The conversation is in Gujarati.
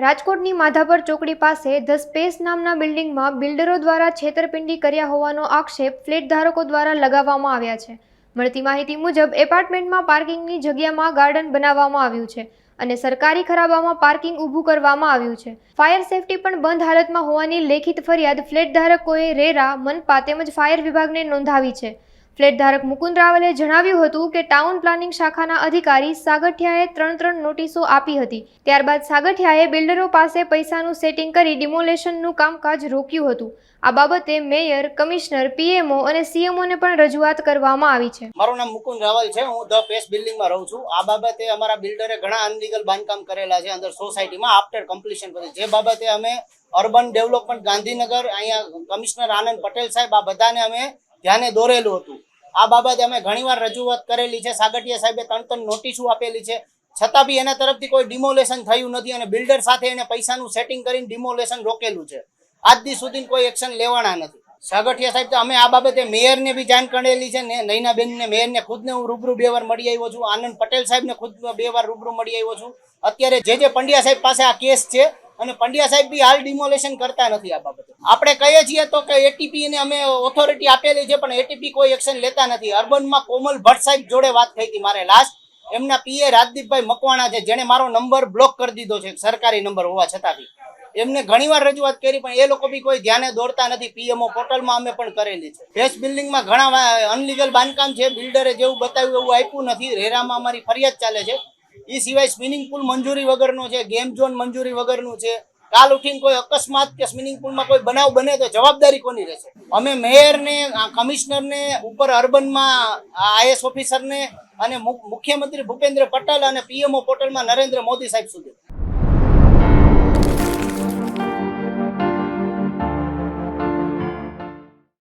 રાજકોટની માધાપર ચોકડી પાસે ધ સ્પેસ નામના બિલ્ડિંગમાં બિલ્ડરો દ્વારા છેતરપિંડી કર્યા હોવાનો આક્ષેપ ફ્લેટ ધારકો દ્વારા લગાવવામાં આવ્યા છે। મળતી માહિતી મુજબ એપાર્ટમેન્ટમાં પાર્કિંગની જગ્યામાં ગાર્ડન બનાવવામાં આવ્યું છે અને સરકારી ખરાબામાં પાર્કિંગ ઊભું કરવામાં આવ્યું છે। ફાયર સેફટી પણ બંધ હાલતમાં હોવાની લેખિત ફરિયાદ ફ્લેટ ધારકોએ રેરા, મનપા તેમજ ફાયર વિભાગને નોંધાવી છે। ફ્લેટ ધારક મુકુંદ રાવલે જણાવ્યું હતું કે ટાઉન પ્લાનિંગ શાખાના અધિકારી સાગઠિયાએ ત્રણ નોટિસો આપી હતી। ત્યારબાદ સાગઠિયાએ બિલ્ડરો પાસે પૈસાનું સેટિંગ કરી ડિમોલેશનનું કામકાજ રોક્યું હતું। આ બાબતે મેયર, કમિશનર, પીએમઓ અને સીએમઓને પણ રજૂઆત કરવામાં આવી છે। મારું નામ મુકુંદ રાવલ છે। હું ધ પેસ બિલ્ડિંગમાં રહું છું। આ બાબતે અમારા બિલ્ડરે ઘણા અનલીગલ બાંધકામ કરેલા છે અંદર સોસાયટીમાં આફ્ટર કમ્પ્લીશન પછી, જે બાબતે અમે અર્બન ડેવલપમેન્ટ ગાંધીનગર, અહીંયા કમિશનર આનંદ પટેલ સાહેબ, આ બધાને અમે ધ્યાને દોરેલું હતું। આ બાબતે અમે ઘણીવાર રજૂઆત કરેલી છે। સાગઠિયા સાહેબે ત્રણ નોટિસો આપેલી છે, છતાં બી એના તરફથી કોઈ ડિમોલેશન થયું નથી અને બિલ્ડર સાથે એને પૈસાનું સેટિંગ કરીને ડિમોલેશન રોકેલું છે। આજ દી સુધી કોઈ એક્શન લેવાના નથી। સાગઠિયા સાહેબ, અમે આ બાબતે મેયરને બી જાણ કરેલી છે ને, નૈનાબેનને, મેયરને ખુદને હું રૂબરૂ 2 વાર મળી આવ્યો છું। આનંદ પટેલ સાહેબને ખુદ 2 વાર રૂબરૂ મળી આવ્યો છું। અત્યારે જે પંડ્યા સાહેબ પાસે આ કેસ છે અને પંડ્યા સાહેબ બી હાલ ડિમોલેશન કરતા નથી। આ બાબતે આપણે કહીએ છીએ તો કે એટીપી ને અમે ઓથોરિટી આપેલી છે, પણ એટીપી કોઈ એક્શન લેતા નથી। અર્બનમાં કોમલ ભટ્ટ સાહેબ જોડે વાત થઈ હતી મારે લાસ્ટ, એમના પીએ રાજદીપભાઈ મકવાણા છે, જેને મારો નંબર બ્લોક કરી દીધો છે, સરકારી નંબર હોવા છતાં બી એમને ઘણીવાર રજૂઆત કરી, પણ એ લોકો બી કોઈ ધ્યાને દોરતા નથી। પીએમઓ પોર્ટલમાં અમે પણ કરેલી છે। ફેસ બિલ્ડિંગમાં ઘણા અનલીગલ બાંધકામ છે, બિલ્ડરે જેવું બતાવ્યું એવું આપ્યું નથી। રેરામાં અમારી ફરિયાદ ચાલે છે। એ સિવાય સ્વિમિંગ પુલ મંજૂરી વગરનો છે, ગેમ ઝોન મંજૂરી વગરનું છે। કાલ ઉઠીને કોઈ અકસ્માત કે સ્વિમિંગ પુલમાં કોઈ બનાવ બને તો જવાબદારી કોની રહેશે? અમે મેયરને, કમિશનરને, ઉપર અર્બનમાં આઈએસ ઓફિસરને અને મુખ્યમંત્રી ભૂપેન્દ્ર પટેલ અને પીએમઓ પોર્ટલમાં નરેન્દ્ર મોદી સાહેબ સુધી